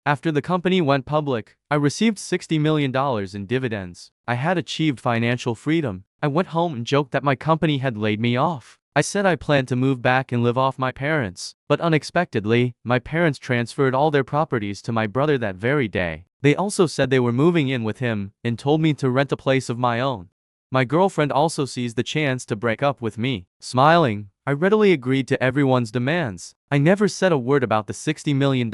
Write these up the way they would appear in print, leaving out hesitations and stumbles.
After the company went public, I received $60 million in dividends. I had achieved financial freedom. I went home and joked that my company had laid me off. I said I planned to move back and live off my parents. But unexpectedly, my parents transferred all their properties to my brother that very day. They also said they were moving in with him and told me to rent a place of my own. My girlfriend also seized the chance to break up with me. Smiling, I readily agreed to everyone's demands. I never said a word about the $60 million.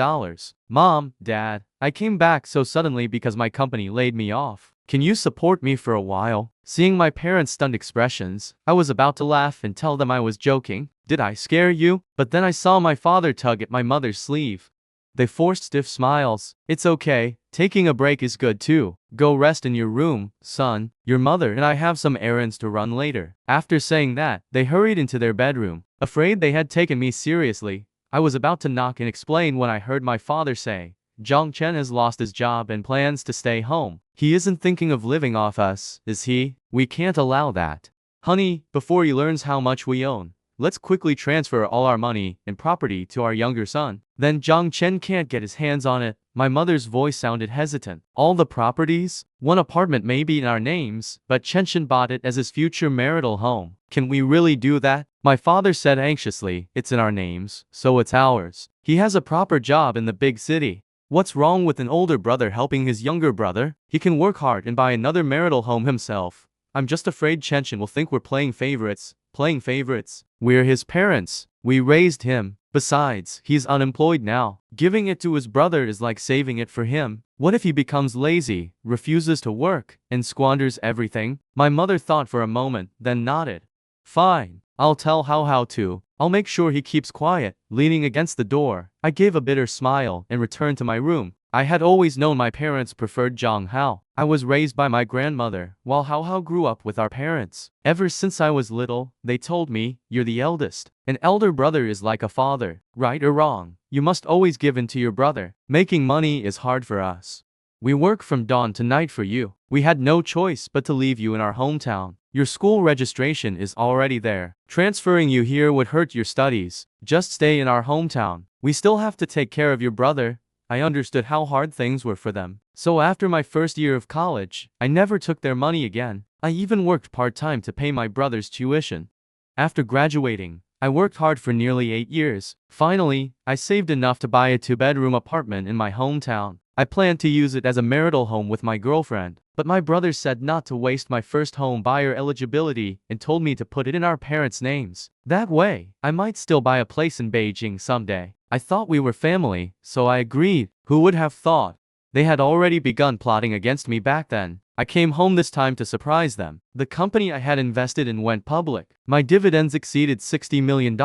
Mom, Dad, I came back so suddenly because my company laid me off. Can you support me for a while? Seeing my parents' stunned expressions, I was about to laugh and tell them I was joking. Did I scare you? But then I saw my father tug at my mother's sleeve. They forced stiff smiles. It's okay, taking a break is good too. Go rest in your room, son. Your mother and I have some errands to run later. After saying that, they hurried into their bedroom. Afraid they had taken me seriously, I was about to knock and explain when I heard my father say, Jiang Chen has lost his job and plans to stay home. He isn't thinking of living off us, is he? We can't allow that. Honey, before he learns how much we own, let's quickly transfer all our money and property to our younger son. Then Jiang Chen can't get his hands on it. My mother's voice sounded hesitant. All the properties? One apartment may be in our names, but Chen bought it as his future marital home. Can we really do that? My father said anxiously, it's in our names, so it's ours. He has a proper job in the big city. What's wrong with an older brother helping his younger brother? He can work hard and buy another marital home himself. I'm just afraid Chen will think we're playing favorites. Playing favorites? We're his parents. We raised him. Besides, he's unemployed now. Giving it to his brother is like saving it for him. What if he becomes lazy, refuses to work, and squanders everything? My mother thought for a moment, then nodded. Fine. I'll tell how to. I'll make sure he keeps quiet. Leaning against the door, I gave a bitter smile and returned to my room. I had always known my parents preferred Zhang Hao. I was raised by my grandmother, while Hao Hao grew up with our parents. Ever since I was little, they told me, you're the eldest. An elder brother is like a father. Right or wrong, you must always give in to your brother. Making money is hard for us. We work from dawn to night for you. We had no choice but to leave you in our hometown. Your school registration is already there. Transferring you here would hurt your studies. Just stay in our hometown. We still have to take care of your brother. I understood how hard things were for them. So after my first year of college, I never took their money again. I even worked part-time to pay my brother's tuition. After graduating, I worked hard for nearly 8 years. Finally, I saved enough to buy a 2-bedroom apartment in my hometown. I planned to use it as a marital home with my girlfriend, but my brother said not to waste my first home buyer eligibility and told me to put it in our parents' names. That way, I might still buy a place in Beijing someday. I thought we were family, so I agreed. Who would have thought? They had already begun plotting against me back then. I came home this time to surprise them. The company I had invested in went public. My dividends exceeded $60 million,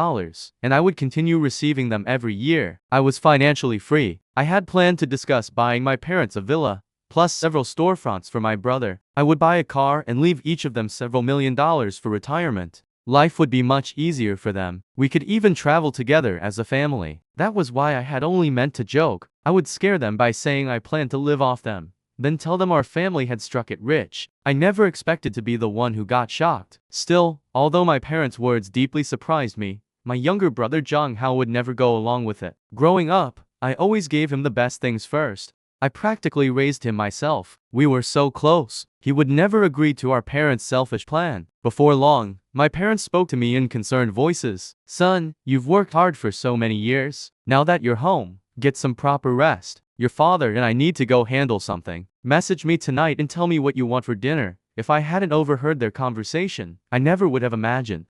and I would continue receiving them every year. I was financially free. I had planned to discuss buying my parents a villa, plus several storefronts for my brother. I would buy a car and leave each of them several $1,000,000 for retirement. Life would be much easier for them. We could even travel together as a family. That was why I had only meant to joke. I would scare them by saying I planned to live off them, then tell them our family had struck it rich. I never expected to be the one who got shocked. Still, although my parents' words deeply surprised me, my younger brother Zhang Hao would never go along with it. Growing up, I always gave him the best things first. I practically raised him myself. We were so close. He would never agree to our parents' selfish plan. Before long, my parents spoke to me in concerned voices. Son, you've worked hard for so many years. Now that you're home, get some proper rest. Your father and I need to go handle something. Message me tonight and tell me what you want for dinner. If I hadn't overheard their conversation, I never would have imagined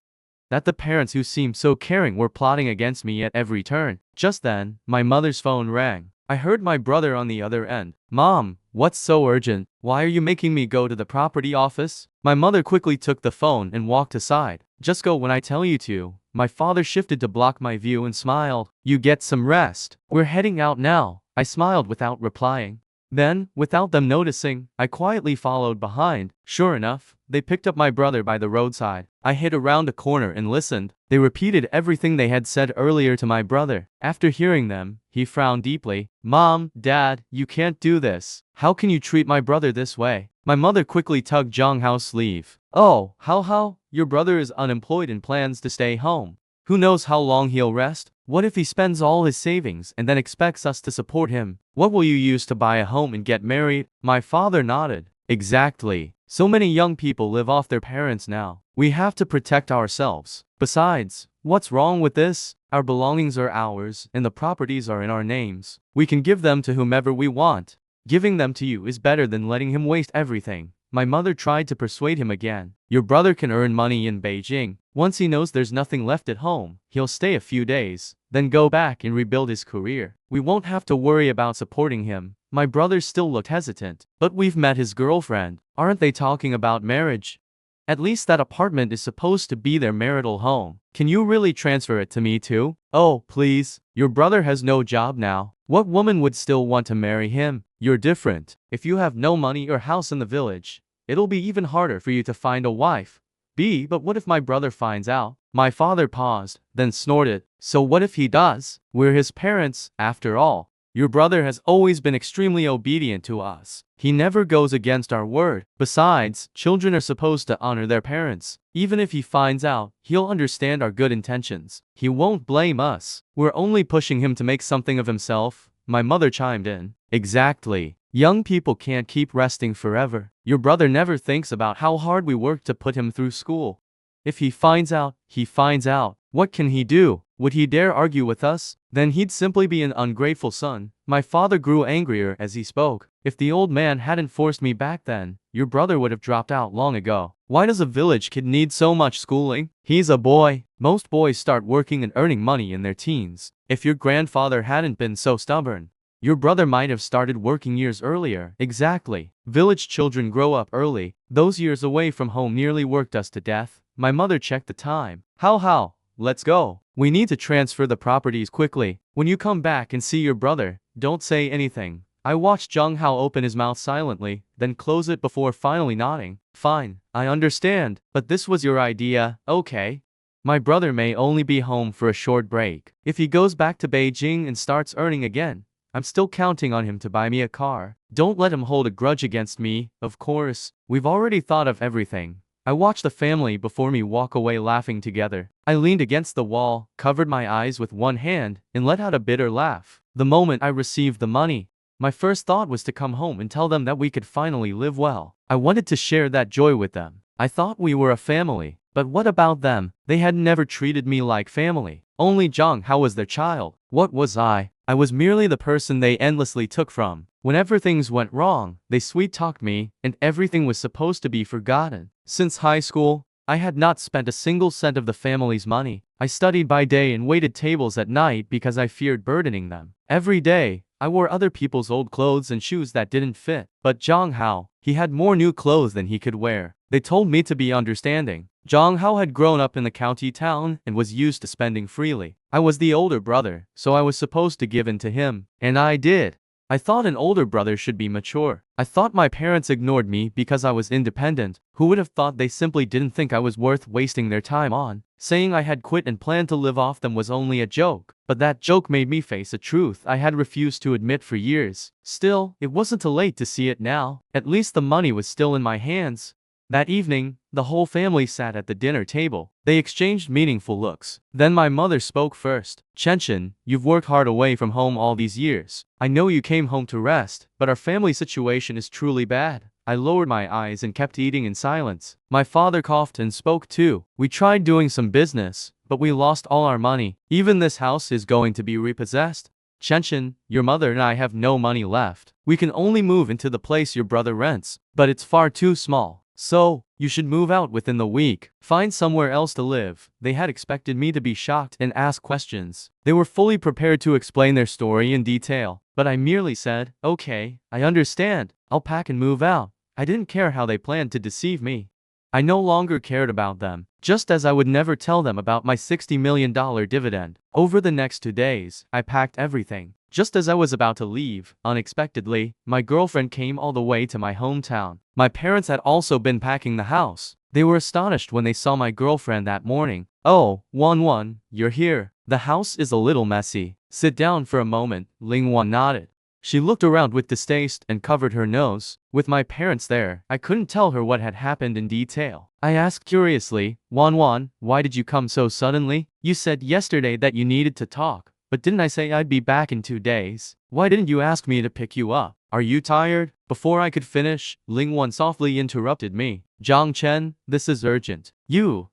that the parents who seemed so caring were plotting against me at every turn. Just then, my mother's phone rang. I heard my brother on the other end. Mom, what's so urgent? Why are you making me go to the property office? My mother quickly took the phone and walked aside. Just go when I tell you to. My father shifted to block my view and smiled. You get some rest. We're heading out now. I smiled without replying. Then, without them noticing, I quietly followed behind. Sure enough, they picked up my brother by the roadside. I hid around a corner and listened. They repeated everything they had said earlier to my brother. After hearing them, he frowned deeply. Mom, Dad, you can't do this. How can you treat my brother this way? My mother quickly tugged Zhang Hao's sleeve. Oh, Hao, your brother is unemployed and plans to stay home. Who knows how long he'll rest? What if he spends all his savings and then expects us to support him? What will you use to buy a home and get married? My father nodded. Exactly. So many young people live off their parents now. We have to protect ourselves. Besides, what's wrong with this? Our belongings are ours, and the properties are in our names. We can give them to whomever we want. Giving them to you is better than letting him waste everything. My mother tried to persuade him again. Your brother can earn money in Beijing. Once he knows there's nothing left at home, he'll stay a few days, then go back and rebuild his career. We won't have to worry about supporting him. My brother still looked hesitant. But we've met his girlfriend. Aren't they talking about marriage? At least that apartment is supposed to be their marital home. Can you really transfer it to me too? Oh, please. Your brother has no job now. What woman would still want to marry him? You're different. If you have no money or house in the village, it'll be even harder for you to find a wife. But what if my brother finds out? My father paused, then snorted. So what if he does? We're his parents, after all. Your brother has always been extremely obedient to us. He never goes against our word. Besides, children are supposed to honor their parents. Even if he finds out, he'll understand our good intentions. He won't blame us. We're only pushing him to make something of himself. My mother chimed in. Exactly. Young people can't keep resting forever. Your brother never thinks about how hard we work to put him through school. If he finds out, he finds out. What can he do? Would he dare argue with us? Then he'd simply be an ungrateful son. My father grew angrier as he spoke. If the old man hadn't forced me back then, your brother would have dropped out long ago. Why does a village kid need so much schooling? He's a boy. Most boys start working and earning money in their teens. If your grandfather hadn't been so stubborn, your brother might have started working years earlier. Exactly. Village children grow up early. Those years away from home nearly worked us to death. My mother checked the time. How? Let's go. We need to transfer the properties quickly. When you come back and see your brother, don't say anything. I watched Jiang Hao open his mouth silently, then close it before finally nodding. Fine, I understand, but this was your idea, okay? My brother may only be home for a short break. If he goes back to Beijing and starts earning again, I'm still counting on him to buy me a car. Don't let him hold a grudge against me, of course. We've already thought of everything. I watched the family before me walk away laughing together. I leaned against the wall, covered my eyes with one hand, and let out a bitter laugh. The moment I received the money, my first thought was to come home and tell them that we could finally live well. I wanted to share that joy with them. I thought we were a family. But what about them? They had never treated me like family. Only Jiang Hao was their child. What was I? I was merely the person they endlessly took from. Whenever things went wrong, they sweet-talked me, and everything was supposed to be forgotten. Since high school, I had not spent a single cent of the family's money. I studied by day and waited tables at night because I feared burdening them. Every day, I wore other people's old clothes and shoes that didn't fit. But Jiang Hao, he had more new clothes than he could wear. They told me to be understanding. Jiang Hao had grown up in the county town and was used to spending freely. I was the older brother, so I was supposed to give in to him. And I did. I thought an older brother should be mature. I thought my parents ignored me because I was independent. Who would have thought they simply didn't think I was worth wasting their time on? Saying I had quit and planned to live off them was only a joke. But that joke made me face a truth I had refused to admit for years. Still, it wasn't too late to see it now. At least the money was still in my hands. That evening, the whole family sat at the dinner table. They exchanged meaningful looks. Then my mother spoke first. Chen, you've worked hard away from home all these years. I know you came home to rest, but our family situation is truly bad. I lowered my eyes and kept eating in silence. My father coughed and spoke too. We tried doing some business, but we lost all our money. Even this house is going to be repossessed. Chen, your mother and I have no money left. We can only move into the place your brother rents, but it's far too small. So, you should move out within the week. Find somewhere else to live. They had expected me to be shocked and ask questions. They were fully prepared to explain their story in detail. But I merely said, okay, I understand. I'll pack and move out. I didn't care how they planned to deceive me. I no longer cared about them, just as I would never tell them about my $60 million dividend. Over the next 2 days, I packed everything. Just as I was about to leave, unexpectedly, my girlfriend came all the way to my hometown. My parents had also been packing the house. They were astonished when they saw my girlfriend that morning. Oh, Wan, you're here. The house is a little messy. Sit down for a moment, Wan nodded. She looked around with distaste and covered her nose. With my parents there, I couldn't tell her what had happened in detail. I asked curiously, Wan, why did you come so suddenly? You said yesterday that you needed to talk, but didn't I say I'd be back in 2 days? Why didn't you ask me to pick you up? Are you tired? Before I could finish, Wan softly interrupted me. Jiang Chen, this is urgent.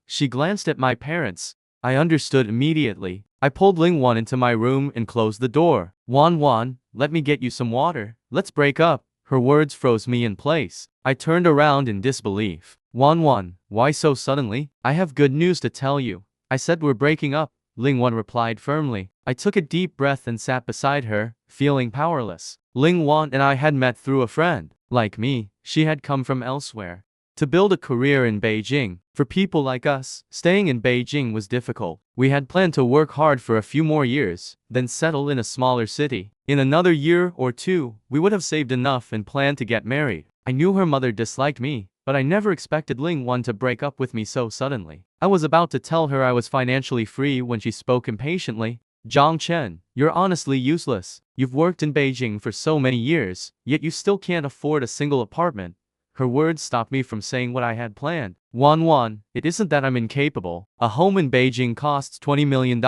She glanced at my parents. I understood immediately. I pulled Wan into my room and closed the door. Wan, let me get you some water. Let's break up. Her words froze me in place. I turned around in disbelief. Wan, why so suddenly? I have good news to tell you. I said we're breaking up. Wan replied firmly. I took a deep breath and sat beside her, feeling powerless. Wan and I had met through a friend. Like me, she had come from elsewhere to build a career in Beijing. For people like us, staying in Beijing was difficult. We had planned to work hard for a few more years, then settle in a smaller city. In another year or two, we would have saved enough and planned to get married. I knew her mother disliked me, but I never expected Wan to break up with me so suddenly. I was about to tell her I was financially free when she spoke impatiently. Jiang Chen, you're honestly useless. You've worked in Beijing for so many years, yet you still can't afford a single apartment. Her words stopped me from saying what I had planned. Wan, it isn't that I'm incapable. A home in Beijing costs $20 million.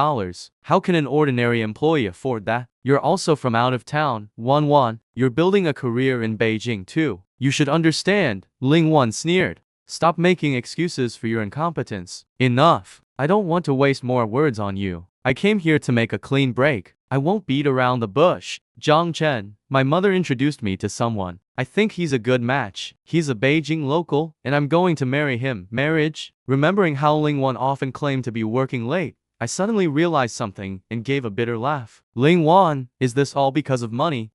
How can an ordinary employee afford that? You're also from out of town. Wan, you're building a career in Beijing too. You should understand. Wan sneered. Stop making excuses for your incompetence. Enough. I don't want to waste more words on you. I came here to make a clean break. I won't beat around the bush. Jiang Chen, my mother introduced me to someone. I think he's a good match. He's a Beijing local, and I'm going to marry him. Marriage? Remembering how Wan often claimed to be working late, I suddenly realized something and gave a bitter laugh. Wan, is this all because of money?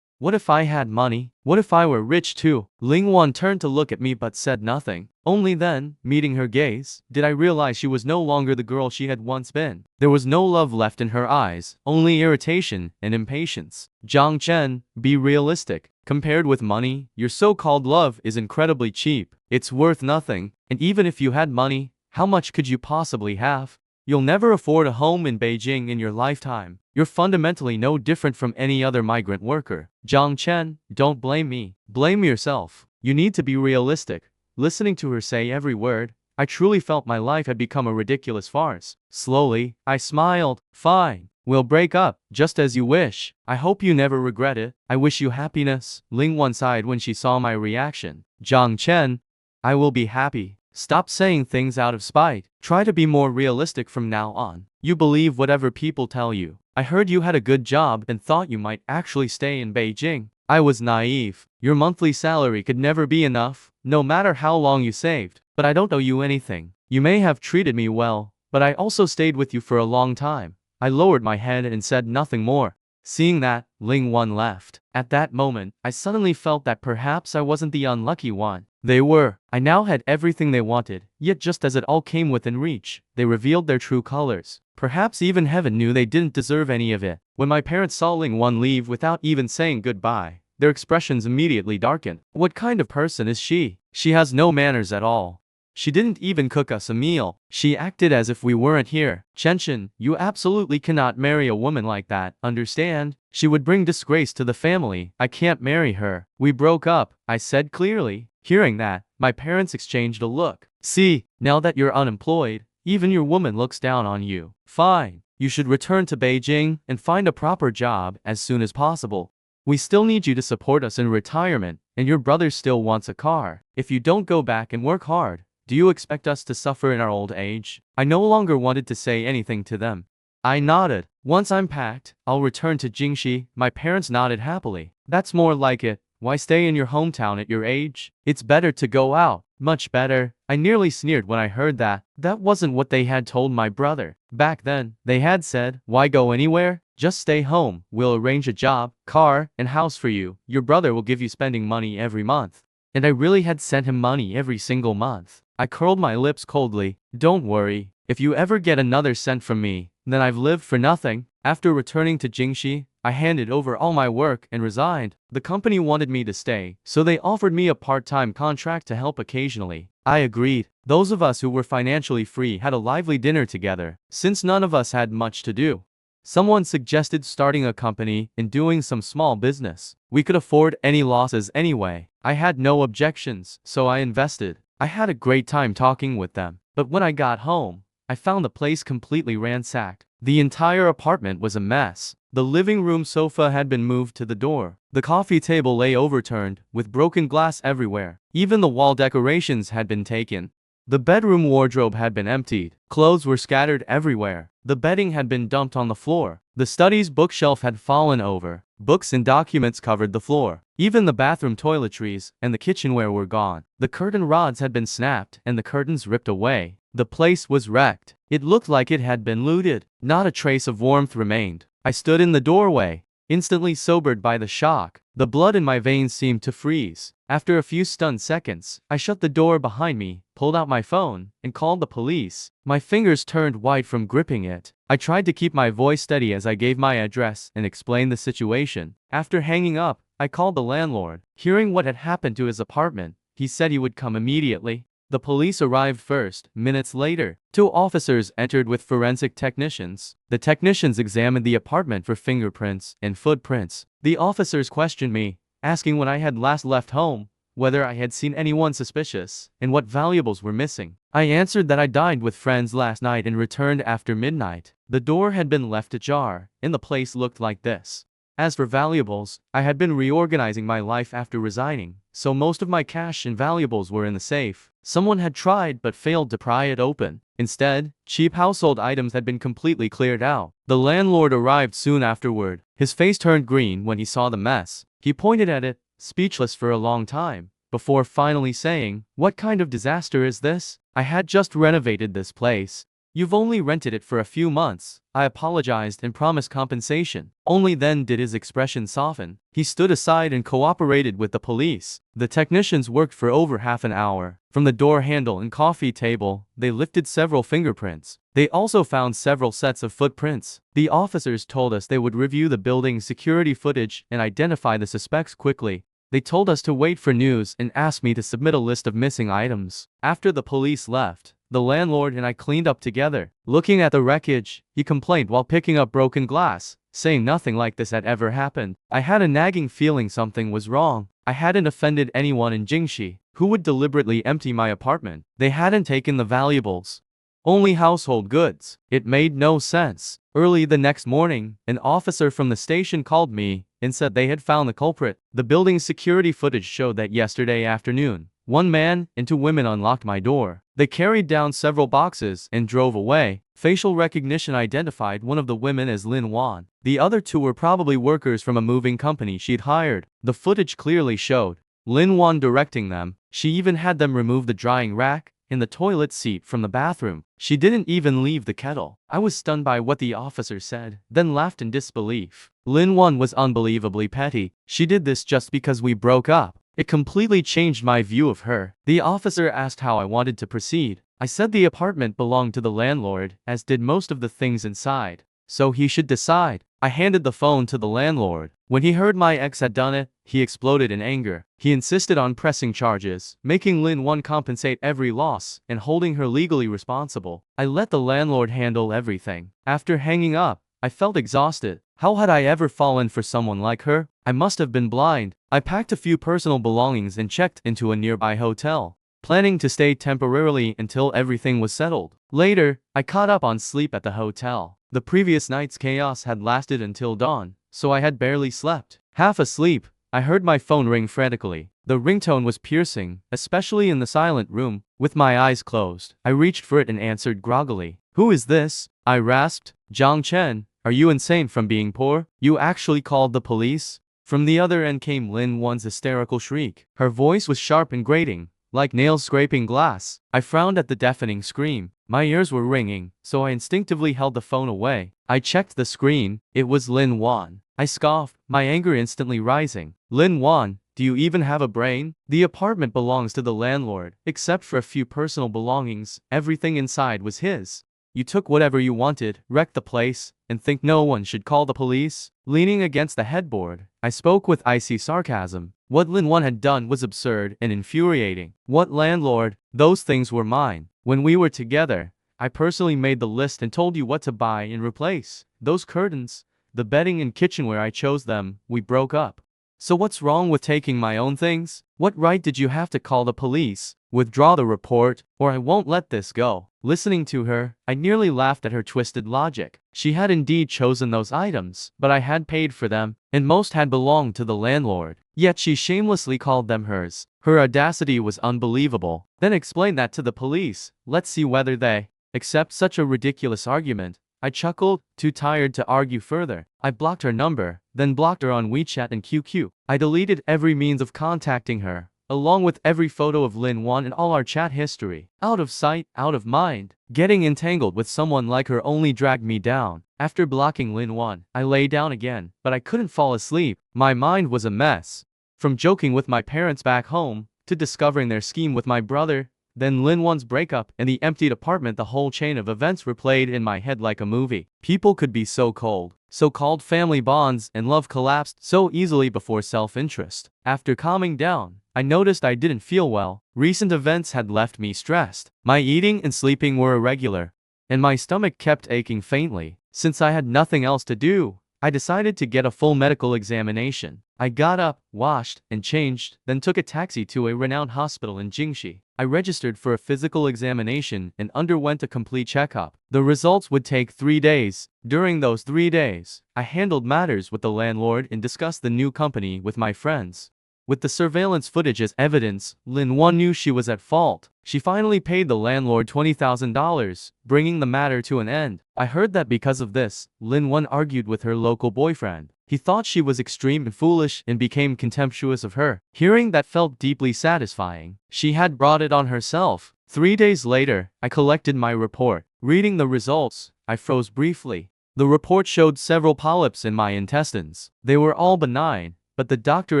What if I had money? What if I were rich too? Wan turned to look at me but said nothing. Only then, meeting her gaze, did I realize she was no longer the girl she had once been. There was no love left in her eyes, only irritation and impatience. Jiang Chen, be realistic. Compared with money, your so-called love is incredibly cheap. It's worth nothing, and even if you had money, how much could you possibly have? You'll never afford a home in Beijing in your lifetime. You're fundamentally no different from any other migrant worker. Jiang Chen, don't blame me. Blame yourself. You need to be realistic. Listening to her say every word, I truly felt my life had become a ridiculous farce. Slowly, I smiled. Fine. We'll break up, just as you wish. I hope you never regret it. I wish you happiness. Wan sighed when she saw my reaction. Jiang Chen, I will be happy. Stop saying things out of spite. Try to be more realistic from now on. You believe whatever people tell you. I heard you had a good job and thought you might actually stay in Beijing. I was naive. Your monthly salary could never be enough, no matter how long you saved. But I don't owe you anything. You may have treated me well, but I also stayed with you for a long time. I lowered my head and said nothing more. Seeing that, Wan left. At that moment, I suddenly felt that perhaps I wasn't the unlucky one. They were. I now had everything they wanted, yet just as it all came within reach, they revealed their true colors. Perhaps even heaven knew they didn't deserve any of it. When my parents saw Wan leave without even saying goodbye, their expressions immediately darkened. What kind of person is she? She has no manners at all. She didn't even cook us a meal. She acted as if we weren't here. Chen, you absolutely cannot marry a woman like that, understand? She would bring disgrace to the family. I can't marry her. We broke up, I said clearly. Hearing that, my parents exchanged a look. See, now that you're unemployed, even your woman looks down on you. Fine. You should return to Beijing and find a proper job as soon as possible. We still need you to support us in retirement, and your brother still wants a car. If you don't go back and work hard, do you expect us to suffer in our old age? I no longer wanted to say anything to them. I nodded. Once I'm packed, I'll return to Jingxi. My parents nodded happily. That's more like it. Why stay in your hometown at your age? It's better to go out. Much better. I nearly sneered when I heard that. That wasn't what they had told my brother. Back then, they had said, why go anywhere? Just stay home. We'll arrange a job, car, and house for you. Your brother will give you spending money every month. And I really had sent him money every single month. I curled my lips coldly. Don't worry. If you ever get another cent from me, then I've lived for nothing. After returning to Jingxi, I handed over all my work and resigned. The company wanted me to stay, so they offered me a part-time contract to help occasionally. I agreed. Those of us who were financially free had a lively dinner together, since none of us had much to do. Someone suggested starting a company and doing some small business. We could afford any losses anyway. I had no objections, so I invested. I had a great time talking with them. But when I got home, I found the place completely ransacked. The entire apartment was a mess. The living room sofa had been moved to the door. The coffee table lay overturned, with broken glass everywhere. Even the wall decorations had been taken. The bedroom wardrobe had been emptied. Clothes were scattered everywhere. The bedding had been dumped on the floor. The study's bookshelf had fallen over. Books and documents covered the floor. Even the bathroom toiletries and the kitchenware were gone. The curtain rods had been snapped and the curtains ripped away. The place was wrecked. It looked like it had been looted. Not a trace of warmth remained. I stood in the doorway, instantly sobered by the shock. The blood in my veins seemed to freeze. After a few stunned seconds, I shut the door behind me, pulled out my phone, and called the police. My fingers turned white from gripping it. I tried to keep my voice steady as I gave my address and explained the situation. After hanging up, I called the landlord. Hearing what had happened to his apartment, he said he would come immediately. The police arrived first. Minutes later, 2 officers entered with forensic technicians. The technicians examined the apartment for fingerprints and footprints. The officers questioned me, asking when I had last left home, whether I had seen anyone suspicious, and what valuables were missing. I answered that I dined with friends last night and returned after midnight. The door had been left ajar, and the place looked like this. As for valuables, I had been reorganizing my life after resigning, so most of my cash and valuables were in the safe. Someone had tried but failed to pry it open. Instead, cheap household items had been completely cleared out. The landlord arrived soon afterward. His face turned green when he saw the mess. He pointed at it, speechless for a long time, before finally saying, "What kind of disaster is this? I had just renovated this place. You've only rented it for a few months." I apologized and promised compensation. Only then did his expression soften. He stood aside and cooperated with the police. The technicians worked for over half an hour. From the door handle and coffee table, they lifted several fingerprints. They also found several sets of footprints. The officers told us they would review the building's security footage and identify the suspects quickly. They told us to wait for news and asked me to submit a list of missing items. After the police left, the landlord and I cleaned up together. Looking at the wreckage, he complained while picking up broken glass, saying nothing like this had ever happened. I had a nagging feeling something was wrong. I hadn't offended anyone in Jingxi. Who would deliberately empty my apartment? They hadn't taken the valuables. Only household goods. It made no sense. Early the next morning, an officer from the station called me and said they had found the culprit. The building's security footage showed that yesterday afternoon, 1 man and 2 women unlocked my door. They carried down several boxes and drove away. Facial recognition identified one of the women as Lin Wan. The other 2 were probably workers from a moving company she'd hired. The footage clearly showed Lin Wan directing them. She even had them remove the drying rack and the toilet seat from the bathroom. She didn't even leave the kettle. I was stunned by what the officer said, then laughed in disbelief. Lin Wan was unbelievably petty. She did this just because we broke up. It completely changed my view of her. The officer asked how I wanted to proceed. I said the apartment belonged to the landlord, as did most of the things inside, so he should decide. I handed the phone to the landlord. When he heard my ex had done it, he exploded in anger. He insisted on pressing charges, making Lin Wan compensate every loss, and holding her legally responsible. I let the landlord handle everything. After hanging up, I felt exhausted. How had I ever fallen for someone like her? I must have been blind. I packed a few personal belongings and checked into a nearby hotel, planning to stay temporarily until everything was settled. Later, I caught up on sleep at the hotel. The previous night's chaos had lasted until dawn, so I had barely slept. Half asleep, I heard my phone ring frantically. The ringtone was piercing, especially in the silent room. With my eyes closed, I reached for it and answered groggily. "Who is this?" I rasped. "Jiang Chen. Are you insane from being poor? You actually called the police?" From the other end came Lin Wan's hysterical shriek. Her voice was sharp and grating, like nails scraping glass. I frowned at the deafening scream. My ears were ringing, so I instinctively held the phone away. I checked the screen. It was Lin Wan. I scoffed, my anger instantly rising. "Lin Wan, do you even have a brain? The apartment belongs to the landlord, except for a few personal belongings. Everything inside was his. You took whatever you wanted, wrecked the place, and think no one should call the police?" Leaning against the headboard, I spoke with icy sarcasm. What Lin Wan had done was absurd and infuriating. What landlord? Those things were mine. When we were together, I personally made the list and told you what to buy and replace. Those curtains, the bedding and kitchenware, I chose them. We broke up. So what's wrong with taking my own things? What right did you have to call the police? Withdraw the report, or I won't let this go. Listening to her, I nearly laughed at her twisted logic. She had indeed chosen those items, but I had paid for them, and most had belonged to the landlord. Yet she shamelessly called them hers. Her audacity was unbelievable. Then explain that to the police. Let's see whether they accept such a ridiculous argument. I chuckled, too tired to argue further. I blocked her number, then blocked her on WeChat and QQ. I deleted every means of contacting her, along with every photo of Lin Wan and all our chat history. Out of sight, out of mind. Getting entangled with someone like her only dragged me down. After blocking Lin Wan, I lay down again, but I couldn't fall asleep. My mind was a mess. From joking with my parents back home, to discovering their scheme with my brother, then Lin Wan's breakup and the emptied apartment, the whole chain of events replayed in my head like a movie. People could be so cold. So-called family bonds and love collapsed so easily before self-interest. After calming down, I noticed I didn't feel well. Recent events had left me stressed. My eating and sleeping were irregular, and my stomach kept aching faintly. Since I had nothing else to do, I decided to get a full medical examination. I got up, washed, and changed, then took a taxi to a renowned hospital in Jingxi. I registered for a physical examination and underwent a complete checkup. The results would take 3 days. During those 3 days, I handled matters with the landlord and discussed the new company with my friends. With the surveillance footage as evidence, Lin Wan knew she was at fault. She finally paid the landlord $20,000, bringing the matter to an end. I heard that because of this, Lin Wan argued with her local boyfriend. He thought she was extreme and foolish and became contemptuous of her. Hearing that felt deeply satisfying. She had brought it on herself. 3 days later, I collected my report. Reading the results, I froze briefly. The report showed several polyps in my intestines. They were all benign, but the doctor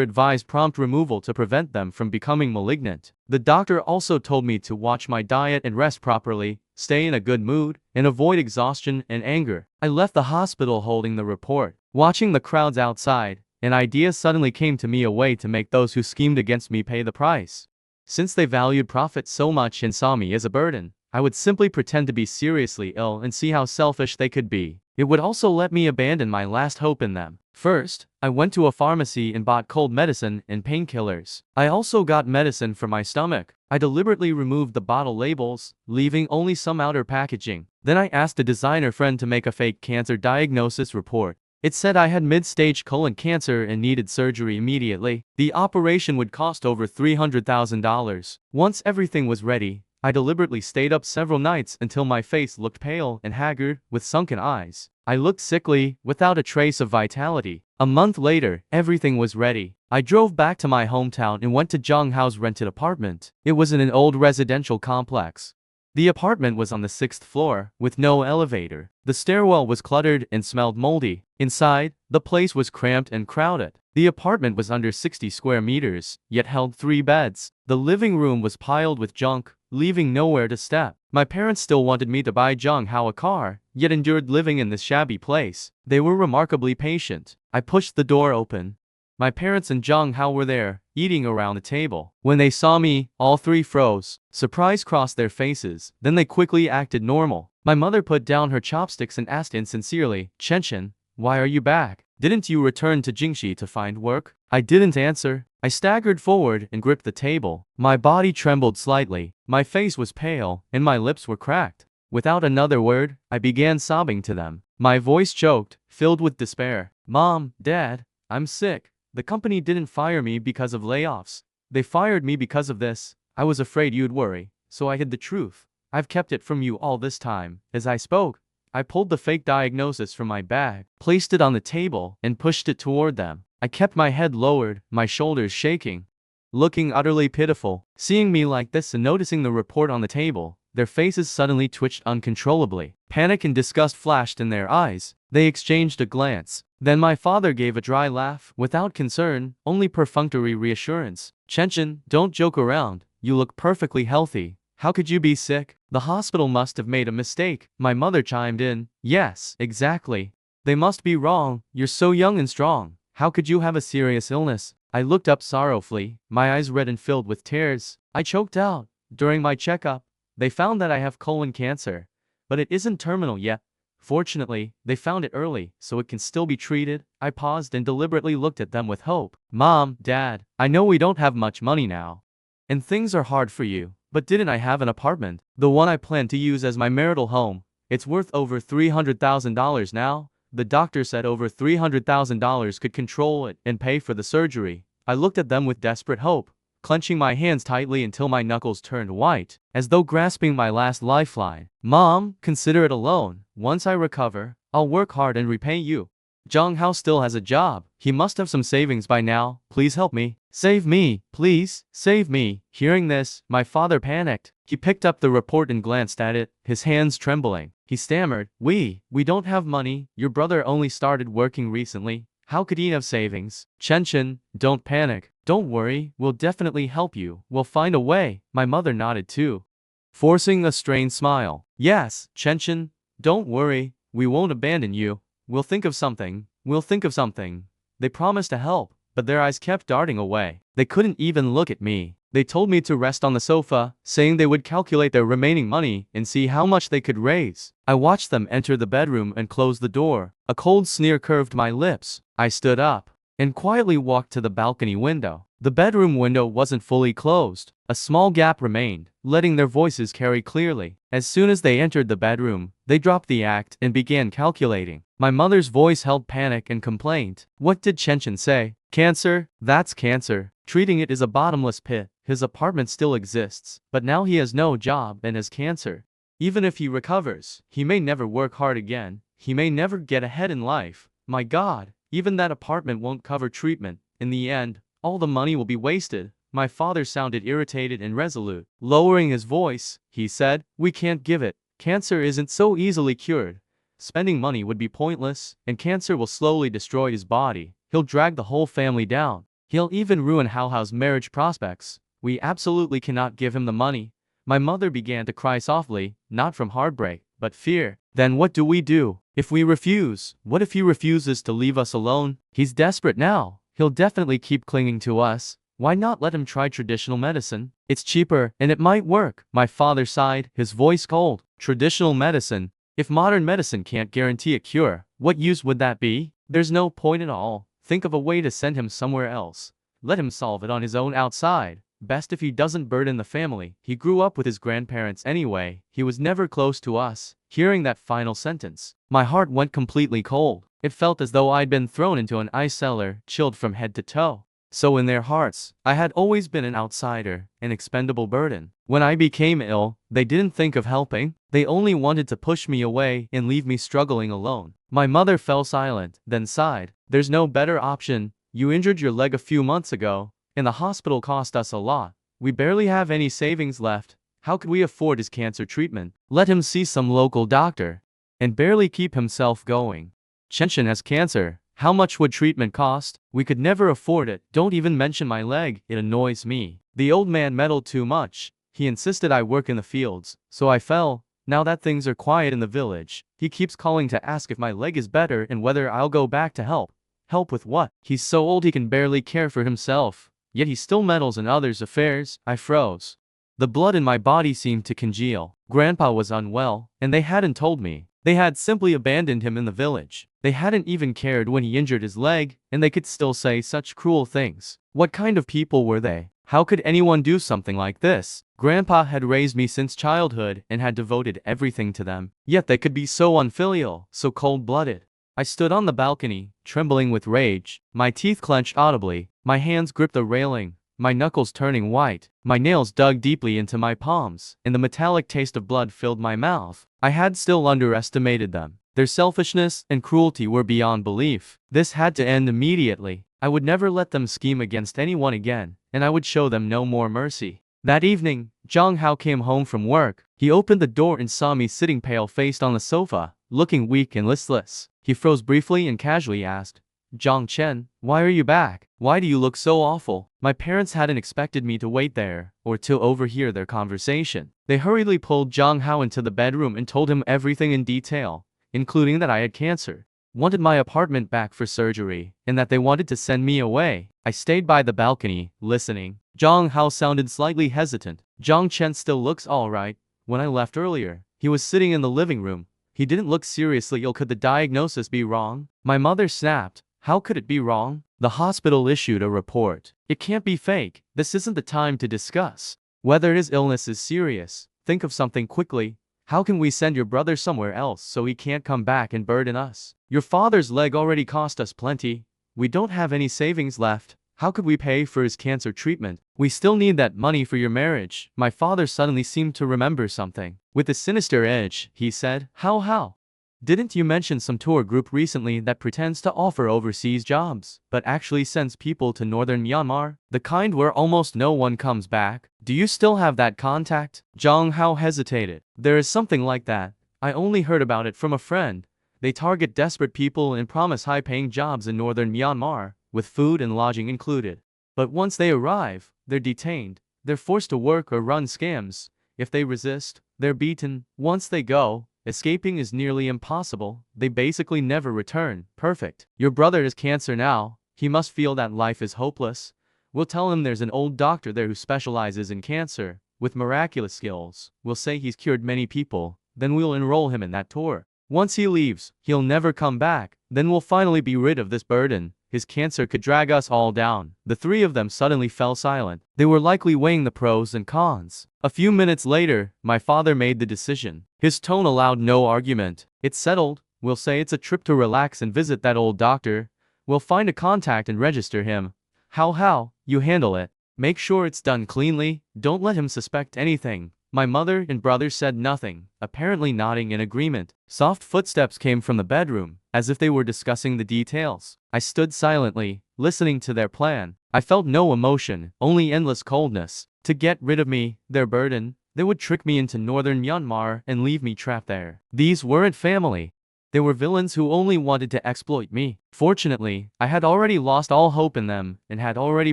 advised prompt removal to prevent them from becoming malignant. The doctor also told me to watch my diet and rest properly, stay in a good mood, and avoid exhaustion and anger. I left the hospital holding the report. Watching the crowds outside, an idea suddenly came to me, a way to make those who schemed against me pay the price. Since they valued profit so much and saw me as a burden, I would simply pretend to be seriously ill and see how selfish they could be. It would also let me abandon my last hope in them. First, I went to a pharmacy and bought cold medicine and painkillers. I also got medicine for my stomach. I deliberately removed the bottle labels, leaving only some outer packaging. Then I asked a designer friend to make a fake cancer diagnosis report. It said I had mid-stage colon cancer and needed surgery immediately. The operation would cost over $300,000. Once everything was ready, I deliberately stayed up several nights until my face looked pale and haggard, with sunken eyes. I looked sickly, without a trace of vitality. A month later, everything was ready. I drove back to my hometown and went to Zhang Hao's rented apartment. It was in an old residential complex. The apartment was on the 6th floor, with no elevator. The stairwell was cluttered and smelled moldy. Inside, the place was cramped and crowded. The apartment was under 60 square meters, yet held 3 beds. The living room was piled with junk, leaving nowhere to step. My parents still wanted me to buy Zhang Hao a car, yet endured living in this shabby place. They were remarkably patient. I pushed the door open. My parents and Zhang Hao were there, eating around the table. When they saw me, all 3 froze. Surprise crossed their faces, then they quickly acted normal. My mother put down her chopsticks and asked insincerely, "Jiang Chen, why are you back? Didn't you return to Jingxi to find work?" I didn't answer. I staggered forward and gripped the table. My body trembled slightly, my face was pale, and my lips were cracked. Without another word, I began sobbing to them. My voice choked, filled with despair. "Mom, Dad, I'm sick. The company didn't fire me because of layoffs. They fired me because of this. I was afraid you'd worry, so I hid the truth. I've kept it from you all this time." As I spoke, I pulled the fake diagnosis from my bag, placed it on the table, and pushed it toward them. I kept my head lowered, my shoulders shaking, looking utterly pitiful. Seeing me like this and noticing the report on the table, their faces suddenly twitched uncontrollably. Panic and disgust flashed in their eyes. They exchanged a glance. Then my father gave a dry laugh, without concern, only perfunctory reassurance. "Jiang Chen, don't joke around. You look perfectly healthy. How could you be sick? The hospital must have made a mistake." My mother chimed in. "Yes, exactly. They must be wrong. You're so young and strong. How could you have a serious illness?" I looked up sorrowfully, my eyes red and filled with tears. I choked out. "During my checkup, they found that I have colon cancer. but it isn't terminal yet. Fortunately, they found it early, so it can still be treated. I paused and deliberately looked at them with hope. Mom, Dad, I know we don't have much money now. And things are hard for you, but didn't I have an apartment? The one I plan to use as my marital home. It's worth over $300,000 now. The doctor said over $300,000 could control it and pay for the surgery. I looked at them with desperate hope, clenching my hands tightly until my knuckles turned white, as though grasping my last lifeline. Mom, consider it a loan. Once I recover, I'll work hard and repay you. Jiang Hao still has a job. He must have some savings by now. Please help me. Save me, please, save me. Hearing this, my father panicked. He picked up the report and glanced at it, his hands trembling. He stammered, We don't have money. Your brother only started working recently. How could he have savings? Chen, don't panic. Don't worry, we'll definitely help you. We'll find a way. My mother nodded too, forcing a strained smile. Yes, Chen, don't worry. We won't abandon you. We'll think of something. We'll think of something. They promised to help, but their eyes kept darting away. They couldn't even look at me. They told me to rest on the sofa, saying they would calculate their remaining money and see how much they could raise. I watched them enter the bedroom and close the door. A cold sneer curved my lips. I stood up and quietly walked to the balcony window. The bedroom window wasn't fully closed. A small gap remained, letting their voices carry clearly. As soon as they entered the bedroom, they dropped the act and began calculating. My mother's voice held panic and complaint. What did Chen say? Cancer? That's cancer. Treating it is a bottomless pit. His apartment still exists, but now he has no job and has cancer. Even if he recovers, he may never work hard again. He may never get ahead in life. My God, even that apartment won't cover treatment. In the end, all the money will be wasted. My father sounded irritated and resolute. Lowering his voice, he said, We can't give it. Cancer isn't so easily cured. Spending money would be pointless, and cancer will slowly destroy his body. He'll drag the whole family down. He'll even ruin Hao's marriage prospects. We absolutely cannot give him the money. My mother began to cry softly, not from heartbreak, but fear. Then what do we do? If we refuse, what if he refuses to leave us alone? He's desperate now. He'll definitely keep clinging to us. Why not let him try traditional medicine? It's cheaper, and it might work. My father sighed, his voice cold. Traditional medicine? If modern medicine can't guarantee a cure, what use would that be? There's no point at all. Think of a way to send him somewhere else. Let him solve it on his own outside. Best if he doesn't burden the family. He grew up with his grandparents anyway. He was never close to us. Hearing that final sentence, my heart went completely cold. It felt as though I'd been thrown into an ice cellar, chilled from head to toe. So in their hearts, I had always been an outsider, an expendable burden. When I became ill, they didn't think of helping. They only wanted to push me away and leave me struggling alone. My mother fell silent, then sighed. There's no better option. You injured your leg a few months ago, and the hospital cost us a lot. We barely have any savings left. How could we afford his cancer treatment? Let him see some local doctor and barely keep himself going. Chen has cancer. How much would treatment cost? We could never afford it. Don't even mention my leg. It annoys me. The old man meddled too much. He insisted I work in the fields, so I fell. Now that things are quiet in the village, he keeps calling to ask if my leg is better and whether I'll go back to help. Help with what? He's so old he can barely care for himself. Yet he still meddles in others' affairs. I froze. The blood in my body seemed to congeal. Grandpa was unwell, and they hadn't told me. They had simply abandoned him in the village. They hadn't even cared when he injured his leg, and they could still say such cruel things. What kind of people were they? How could anyone do something like this? Grandpa had raised me since childhood and had devoted everything to them. Yet they could be so unfilial, so cold-blooded. I stood on the balcony, trembling with rage, my teeth clenched audibly, my hands gripped the railing, my knuckles turning white, my nails dug deeply into my palms, and the metallic taste of blood filled my mouth. I had still underestimated them. Their selfishness and cruelty were beyond belief. This had to end immediately. I would never let them scheme against anyone again, and I would show them no more mercy. That evening, Jiang Hao came home from work. He opened the door and saw me sitting pale-faced on the sofa, looking weak and listless. He froze briefly and casually asked, Jiang Chen, why are you back? Why do you look so awful? My parents hadn't expected me to wait there, or to overhear their conversation. They hurriedly pulled Jiang Hao into the bedroom and told him everything in detail, including that I had cancer, wanted my apartment back for surgery, and that they wanted to send me away. I stayed by the balcony, listening. Jiang Hao sounded slightly hesitant. Jiang Chen still looks alright. When I left earlier, He was sitting in the living room. He didn't look seriously ill. Could the diagnosis be wrong? My mother snapped. How could it be wrong? The hospital issued a report. It can't be fake. This isn't the time to discuss whether his illness is serious. Think of something quickly. How can we send your brother somewhere else so he can't come back and burden us? Your father's leg already cost us plenty. We don't have any savings left. How could we pay for his cancer treatment? We still need that money for your marriage. My father suddenly seemed to remember something. With a sinister edge, he said, How? Didn't you mention some tour group recently that pretends to offer overseas jobs, but actually sends people to northern Myanmar? The kind where almost no one comes back? Do you still have that contact? Jiang Hao hesitated. There is something like that. I only heard about it from a friend. They target desperate people and promise high-paying jobs in northern Myanmar, with food and lodging included. But once they arrive, they're detained. They're forced to work or run scams. If they resist, they're beaten. Once they go, escaping is nearly impossible. They basically never return. Perfect. Your brother has cancer now. He must feel that life is hopeless. We'll tell him there's an old doctor there who specializes in cancer, with miraculous skills. We'll say he's cured many people. Then we'll enroll him in that tour. Once he leaves, he'll never come back. Then we'll finally be rid of this burden. His cancer could drag us all down. The three of them suddenly fell silent. They were likely weighing the pros and cons. A few minutes later, my father made the decision. His tone allowed no argument. It's settled. We'll say it's a trip to relax and visit that old doctor. We'll find a contact and register him. How? You handle it. Make sure it's done cleanly. Don't let him suspect anything. My mother and brother said nothing, apparently nodding in agreement. Soft footsteps came from the bedroom, as if they were discussing the details. I stood silently, listening to their plan. I felt no emotion, only endless coldness. To get rid of me, their burden, they would trick me into northern Myanmar and leave me trapped there. These weren't family. They were villains who only wanted to exploit me. Fortunately, I had already lost all hope in them and had already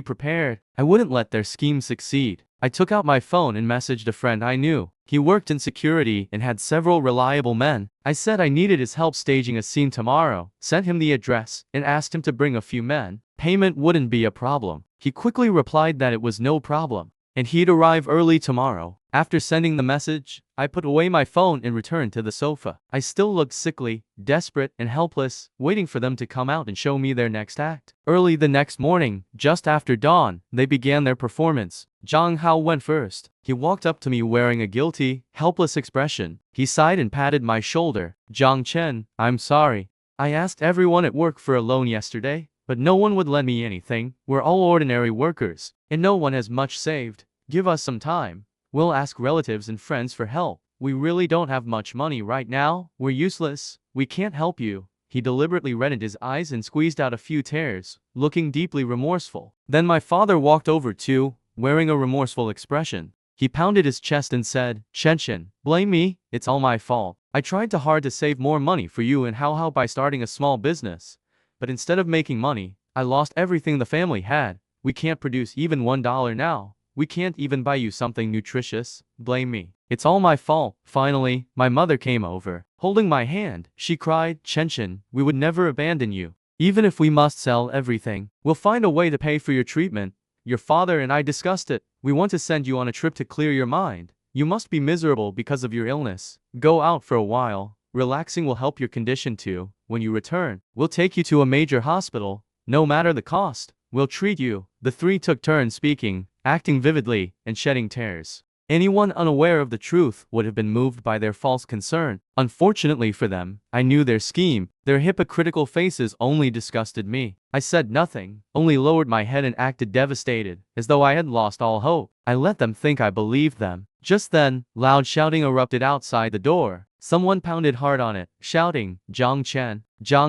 prepared. I wouldn't let their scheme succeed. I took out my phone and messaged a friend I knew. He worked in security and had several reliable men. I said I needed his help staging a scene tomorrow, sent him the address, and asked him to bring a few men. Payment wouldn't be a problem. He quickly replied that it was no problem, and he'd arrive early tomorrow. After sending the message, I put away my phone and returned to the sofa. I still looked sickly, desperate, and helpless, waiting for them to come out and show me their next act. Early the next morning, just after dawn, they began their performance. Jiang Hao went first. He walked up to me wearing a guilty, helpless expression. He sighed and patted my shoulder. Jiang Chen, I'm sorry. I asked everyone at work for a loan yesterday, but no one would lend me anything. We're all ordinary workers, and no one has much saved. Give us some time. We'll ask relatives and friends for help. We really don't have much money right now. We're useless. We can't help you. He deliberately reddened his eyes and squeezed out a few tears, looking deeply remorseful. Then my father walked over too, wearing a remorseful expression. He pounded his chest and said, Chen, blame me? It's all my fault. I tried too hard to save more money for you and How by starting a small business. But instead of making money, I lost everything the family had. We can't produce even $1 now. We can't even buy you something nutritious. Blame me. It's all my fault. Finally, my mother came over. Holding my hand, she cried, Chen, we would never abandon you. Even if we must sell everything, we'll find a way to pay for your treatment. Your father and I discussed it. We want to send you on a trip to clear your mind. You must be miserable because of your illness. Go out for a while. Relaxing will help your condition too. When you return, we'll take you to a major hospital. No matter the cost, we'll treat you. The three took turns speaking, acting vividly, and shedding tears. Anyone unaware of the truth would have been moved by their false concern. Unfortunately for them, I knew their scheme. Their hypocritical faces only disgusted me. I said nothing, only lowered my head and acted devastated, as though I had lost all hope. I let them think I believed them. Just then, loud shouting erupted outside the door. Someone pounded hard on it, shouting, Jiang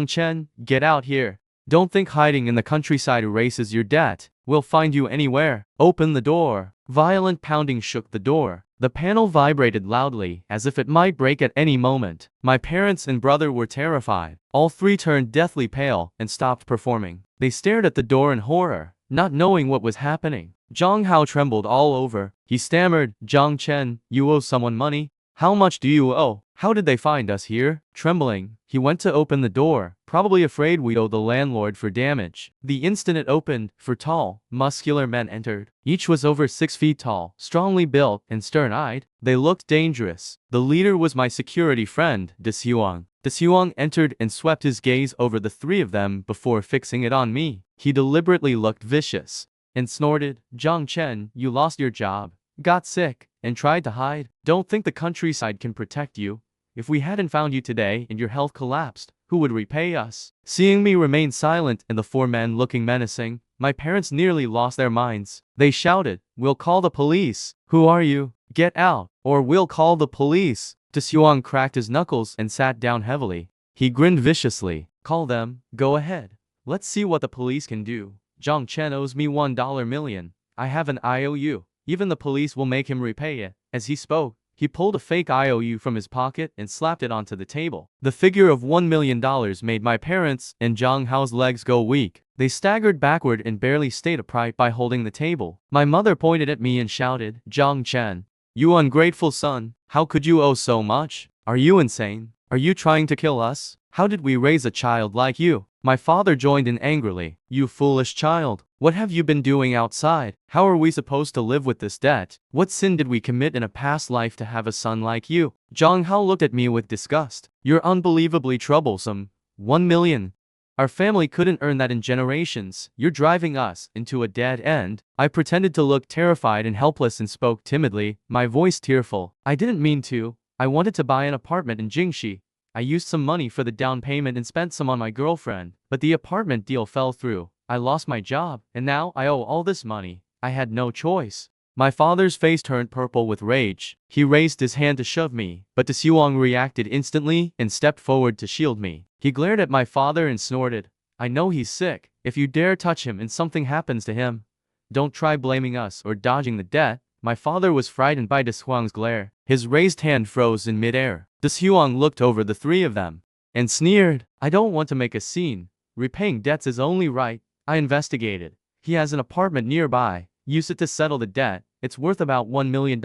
Chen, get out here. Don't think hiding in the countryside erases your debt. We'll find you anywhere. Open the door. Violent pounding shook the door. The panel vibrated loudly, as if it might break at any moment. My parents and brother were terrified. All three turned deathly pale and stopped performing. They stared at the door in horror, not knowing what was happening. Jiang Hao trembled all over. He stammered, Jiang Chen, you owe someone money? How much do you owe? How did they find us here? Trembling, he went to open the door, probably afraid we'd owe the landlord for damage. The instant it opened, four tall, muscular men entered. Each was over 6 feet tall, strongly built, and stern-eyed. They looked dangerous. The leader was my security friend, Desuang. Desuang entered and swept his gaze over the three of them before fixing it on me. He deliberately looked vicious and snorted, "Jiang Chen, you lost your job, got sick, and tried to hide. Don't think the countryside can protect you. If we hadn't found you today and your health collapsed, who would repay us?" Seeing me remain silent and the four men looking menacing, my parents nearly lost their minds. They shouted, "We'll call the police." "Who are you? Get out, or we'll call the police." Desuang cracked his knuckles and sat down heavily. He grinned viciously. "Call them, go ahead. Let's see what the police can do. Jiang Chen owes me $1 million. I have an IOU. Even the police will make him repay it." As he spoke, he pulled a fake IOU from his pocket and slapped it onto the table. The figure of $1 million made my parents and Zhang Hao's legs go weak. They staggered backward and barely stayed upright by holding the table. My mother pointed at me and shouted, "Jiang Chen, you ungrateful son, how could you owe so much? Are you insane? Are you trying to kill us? How did we raise a child like you?" My father joined in angrily. "You foolish child. What have you been doing outside? How are we supposed to live with this debt? What sin did we commit in a past life to have a son like you?" Zhang Hao looked at me with disgust. "You're unbelievably troublesome. 1 million. Our family couldn't earn that in generations. You're driving us into a dead end." I pretended to look terrified and helpless and spoke timidly, my voice tearful. "I didn't mean to. I wanted to buy an apartment in Jingxi. I used some money for the down payment and spent some on my girlfriend, but the apartment deal fell through. I lost my job, and now I owe all this money. I had no choice." My father's face turned purple with rage. He raised his hand to shove me, but Desuang reacted instantly and stepped forward to shield me. He glared at my father and snorted, "I know he's sick. If you dare touch him and something happens to him, don't try blaming us or dodging the debt." My father was frightened by Desuang's glare. His raised hand froze in midair. Desuang looked over the three of them and sneered, "I don't want to make a scene. Repaying debts is only right. I investigated. He has an apartment nearby. Use it to settle the debt. It's worth about $1 million,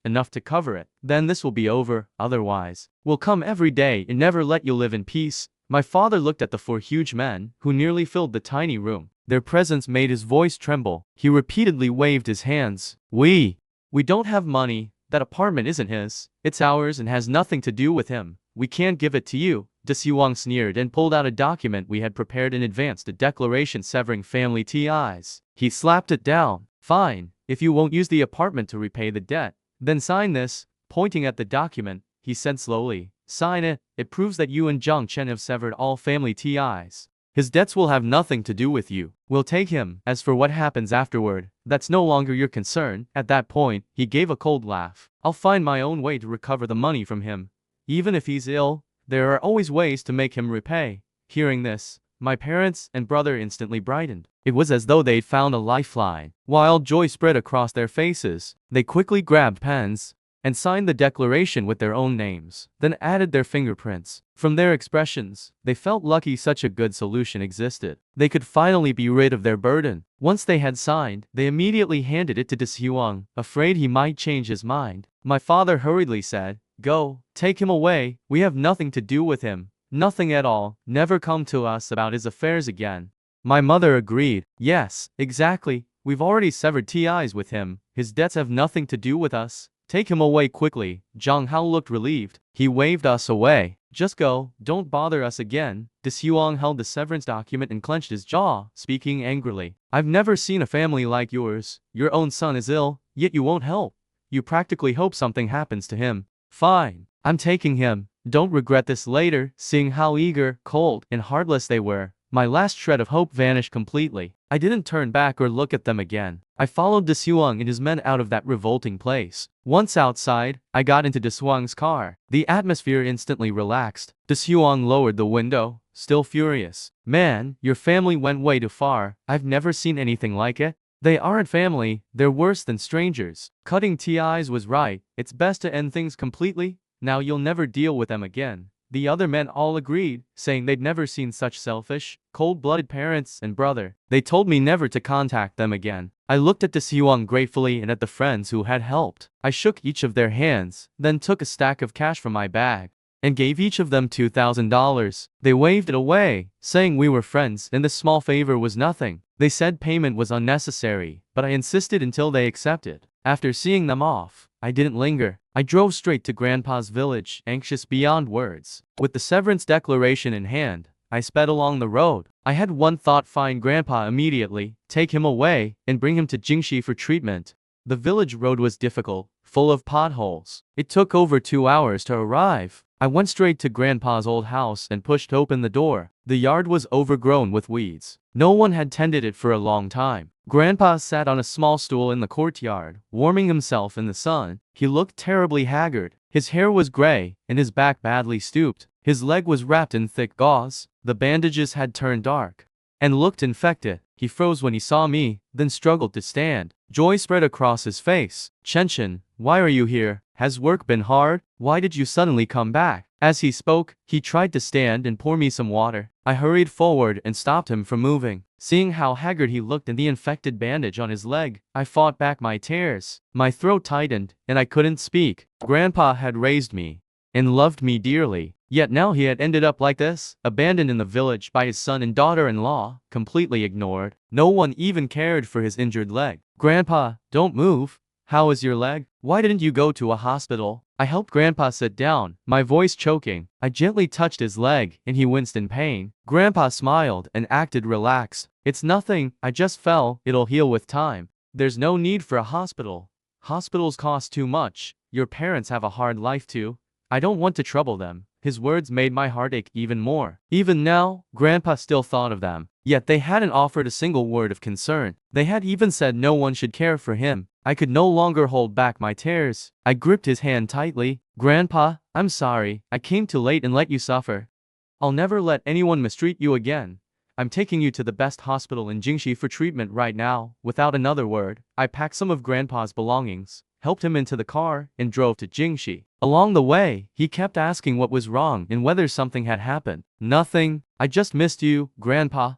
enough to cover it. Then this will be over. Otherwise, we'll come every day and never let you live in peace." My father looked at the four huge men, who nearly filled the tiny room. Their presence made his voice tremble. He repeatedly waved his hands. We don't have money. That apartment isn't his. It's ours and has nothing to do with him. We can't give it to you." Desuang sneered and pulled out a document we had prepared in advance, a declaration severing family ties. He slapped it down. "Fine. If you won't use the apartment to repay the debt, then sign this." Pointing at the document, he said slowly, "Sign it. It proves that you and Jiang Chen have severed all family ties. His debts will have nothing to do with you. We'll take him. As for what happens afterward, that's no longer your concern." At that point, he gave a cold laugh. "I'll find my own way to recover the money from him. Even if he's ill, there are always ways to make him repay." Hearing this, my parents and brother instantly brightened. It was as though they'd found a lifeline. Wild joy spread across their faces. They quickly grabbed pens and signed the declaration with their own names, then added their fingerprints. From their expressions, they felt lucky such a good solution existed. They could finally be rid of their burden. Once they had signed, they immediately handed it to Desuang, afraid he might change his mind. My father hurriedly said, "Go, take him away. We have nothing to do with him. Nothing at all. Never come to us about his affairs again." My mother agreed. "Yes, exactly. We've already severed ties with him. His debts have nothing to do with us. Take him away quickly." Zhang Hao looked relieved. He waved us away. "Just go. Don't bother us again." Desuang held the severance document and clenched his jaw, speaking angrily. "I've never seen a family like yours. Your own son is ill, yet you won't help. You practically hope something happens to him. Fine. I'm taking him. Don't regret this later." Seeing how eager, cold, and heartless they were, my last shred of hope vanished completely. I didn't turn back or look at them again. I followed Desuang and his men out of that revolting place. Once outside, I got into Desuang's car. The atmosphere instantly relaxed. Desuang lowered the window, still furious. "Man, your family went way too far. I've never seen anything like it. They aren't family, they're worse than strangers. Cutting ties was right. It's best to end things completely. Now you'll never deal with them again. The other men all agreed, saying they'd never seen such selfish, cold-blooded parents and brother. They told me never to contact them again. I looked at the Siwang gratefully and at the friends who had helped. I shook each of their hands, then took a stack of cash from my bag and gave each of them $2,000. They waved it away, saying we were friends and this small favor was nothing. They said payment was unnecessary, but I insisted until they accepted. After seeing them off, I didn't linger. I drove straight to Grandpa's village, anxious beyond words. With the severance declaration in hand, I sped along the road. I had one thought: find Grandpa immediately, take him away, and bring him to Jingxi for treatment. The village road was difficult, full of potholes. It took over 2 hours to arrive. I went straight to Grandpa's old house and pushed open the door. The yard was overgrown with weeds. No one had tended it for a long time. Grandpa sat on a small stool in the courtyard, warming himself in the sun. He looked terribly haggard. His hair was gray, and his back badly stooped. His leg was wrapped in thick gauze. The bandages had turned dark and looked infected. He froze when he saw me, then struggled to stand. Joy spread across his face. Chen, why are you here? Has work been hard? Why did you suddenly come back? As he spoke, he tried to stand and pour me some water. I hurried forward and stopped him from moving. Seeing how haggard he looked and the infected bandage on his leg, I fought back my tears. My throat tightened, and I couldn't speak. Grandpa had raised me and loved me dearly. Yet now he had ended up like this, abandoned in the village by his son and daughter-in-law, completely ignored. No one even cared for his injured leg. Grandpa, don't move. How is your leg? Why didn't you go to a hospital? I helped Grandpa sit down, my voice choking. I gently touched his leg, and he winced in pain. Grandpa smiled and acted relaxed. It's nothing, I just fell. It'll heal with time. There's no need for a hospital. Hospitals cost too much. Your parents have a hard life too. I don't want to trouble them. His words made my heart ache even more. Even now, Grandpa still thought of them. Yet they hadn't offered a single word of concern. They had even said no one should care for him. I could no longer hold back my tears. I gripped his hand tightly. Grandpa, I'm sorry. I came too late and let you suffer. I'll never let anyone mistreat you again. I'm taking you to the best hospital in Jingxi for treatment right now. Without another word, I packed some of Grandpa's belongings, helped him into the car, and drove to Jingxi. Along the way, he kept asking what was wrong and whether something had happened. Nothing. I just missed you, Grandpa.